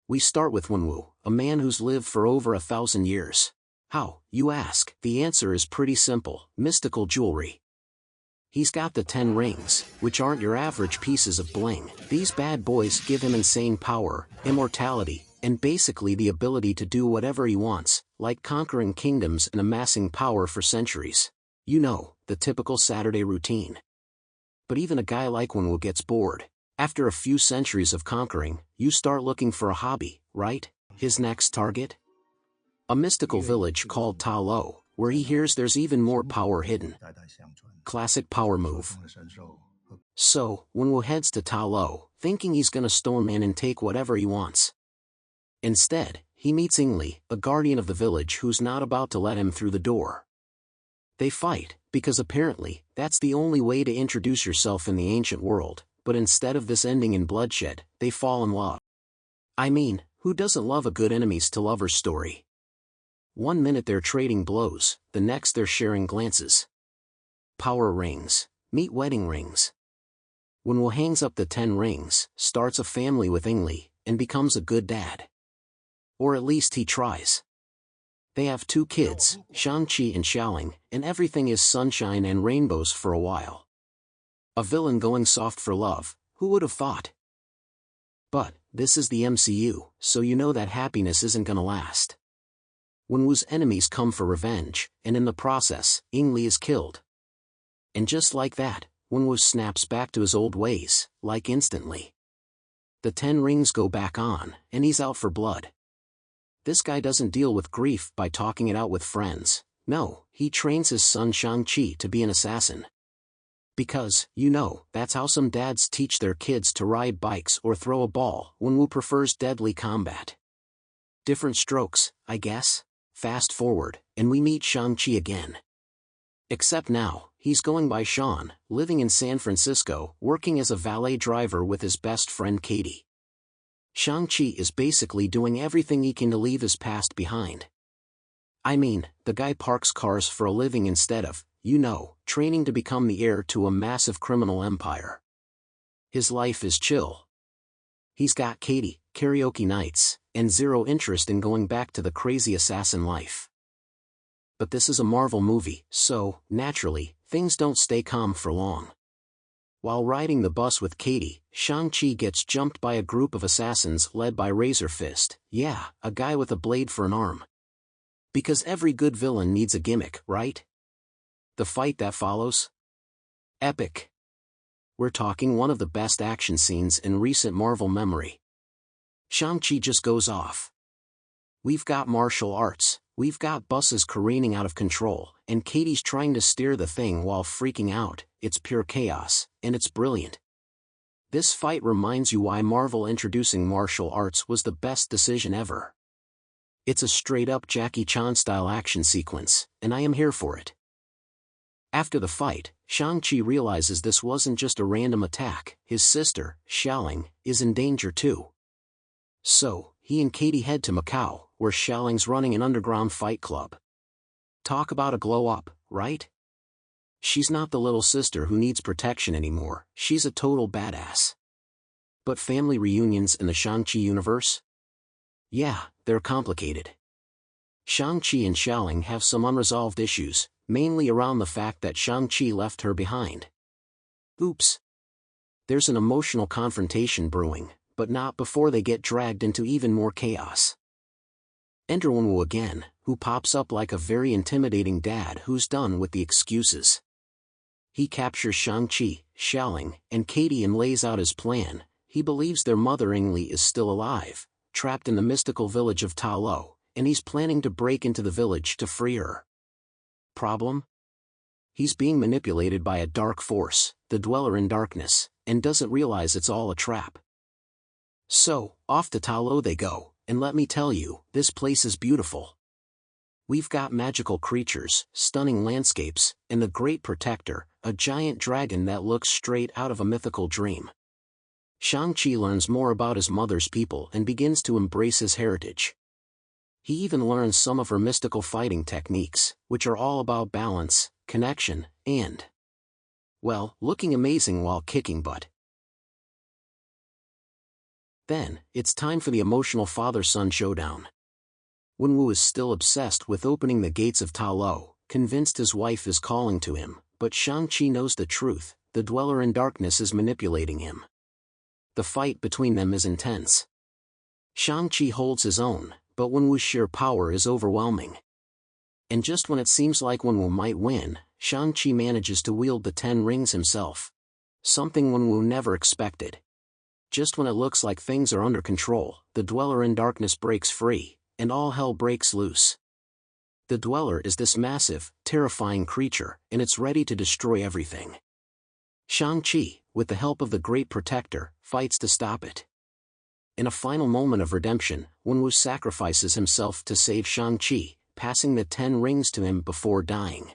We start with Wenwu, a man who's lived for over 1,000 years. How, you ask? The answer is pretty simple: mystical jewelry. He's got the 10 rings, which aren't your average pieces of bling. These bad boys give him insane power, immortality, and basically the ability to do whatever he wants, like conquering kingdoms and amassing power for centuries. You know, the typical Saturday routine. But even a guy like Wenwu gets bored. After a few centuries of conquering, you start looking for a hobby, right? His next target? A mystical village called Ta Lo, where he hears there's even more power hidden. Classic power move. So, Wenwu heads to Ta Lo, thinking he's gonna storm in and take whatever he wants. Instead, he meets Ingli, a guardian of the village who's not about to let him through the door. They fight, because apparently, that's the only way to introduce yourself in the ancient world, but instead of this ending in bloodshed, they fall in love. I mean, who doesn't love a good enemies-to-lovers story? One minute they're trading blows, the next they're sharing glances. Power rings, meet wedding rings. Wenwu hangs up the 10 rings, starts a family with Ingli, and becomes a good dad. Or at least he tries. They have 2 kids, Shang-Chi and Xiaoling, and everything is sunshine and rainbows for a while. A villain going soft for love, who would have thought? But, this is the MCU, so you know that happiness isn't gonna last. Wenwu's enemies come for revenge, and in the process, Ingli is killed. And just like that, Wenwu snaps back to his old ways, like instantly. The 10 rings go back on, and he's out for blood. This guy doesn't deal with grief by talking it out with friends. No, he trains his son Shang-Chi to be an assassin. Because, you know, that's how some dads teach their kids to ride bikes or throw a ball. Wenwu prefers deadly combat. Different strokes, I guess. Fast forward, and we meet Shang-Chi again. Except now, he's going by Sean, living in San Francisco, working as a valet driver with his best friend Katie. Shang-Chi is basically doing everything he can to leave his past behind. I mean, the guy parks cars for a living instead of, you know, training to become the heir to a massive criminal empire. His life is chill. He's got Katie, karaoke nights, and zero interest in going back to the crazy assassin life. But this is a Marvel movie, so, naturally, things don't stay calm for long. While riding the bus with Katie, Shang-Chi gets jumped by a group of assassins led by Razor Fist, yeah, a guy with a blade for an arm. Because every good villain needs a gimmick, right? The fight that follows? Epic. We're talking one of the best action scenes in recent Marvel memory. Shang-Chi just goes off. We've got martial arts, we've got buses careening out of control, and Katie's trying to steer the thing while freaking out. It's pure chaos, and it's brilliant. This fight reminds you why Marvel introducing martial arts was the best decision ever. It's a straight-up Jackie Chan-style action sequence, and I am here for it. After the fight, Shang-Chi realizes this wasn't just a random attack. His sister, Xiaoling, is in danger too. So, he and Katie head to Macau, where Xiaoling's running an underground fight club. Talk about a glow-up, right? She's not the little sister who needs protection anymore, she's a total badass. But family reunions in the Shang-Chi universe? Yeah, they're complicated. Shang-Chi and Xiaoling have some unresolved issues, mainly around the fact that Shang-Chi left her behind. Oops. There's an emotional confrontation brewing, but not before they get dragged into even more chaos. Enter Wenwu again, who pops up like a very intimidating dad who's done with the excuses. He captures Shang-Chi, Xiaoling, and Katie and lays out his plan. He believes their mother Ingli is still alive, trapped in the mystical village of Ta Lo, and he's planning to break into the village to free her. Problem? He's being manipulated by a dark force, the Dweller in Darkness, and doesn't realize it's all a trap. So, off to Ta Lo they go, and let me tell you, this place is beautiful. We've got magical creatures, stunning landscapes, and the Great Protector, a giant dragon that looks straight out of a mythical dream. Shang-Chi learns more about his mother's people and begins to embrace his heritage. He even learns some of her mystical fighting techniques, which are all about balance, connection, and, well, looking amazing while kicking butt. Then, it's time for the emotional father-son showdown. Wenwu is still obsessed with opening the gates of Ta Lo, convinced his wife is calling to him, but Shang-Chi knows the truth: the Dweller in Darkness is manipulating him. The fight between them is intense. Shang-Chi holds his own, but Wenwu's sheer power is overwhelming. And just when it seems like Wenwu might win, Shang-Chi manages to wield the 10 rings himself. Something Wenwu never expected. Just when it looks like things are under control, the Dweller in Darkness breaks free, and all hell breaks loose. The Dweller is this massive, terrifying creature, and it's ready to destroy everything. Shang-Chi, with the help of the Great Protector, fights to stop it. In a final moment of redemption, Wenwu sacrifices himself to save Shang-Chi, passing the 10 rings to him before dying.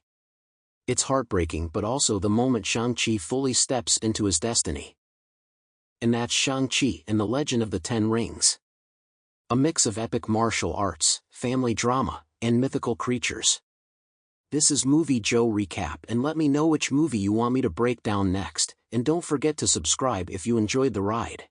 It's heartbreaking, but also the moment Shang-Chi fully steps into his destiny. And that's Shang-Chi and the Legend of the 10 Rings. A mix of epic martial arts, family drama, and mythical creatures. This is Movie Joe Recap, and let me know which movie you want me to break down next, and don't forget to subscribe if you enjoyed the ride.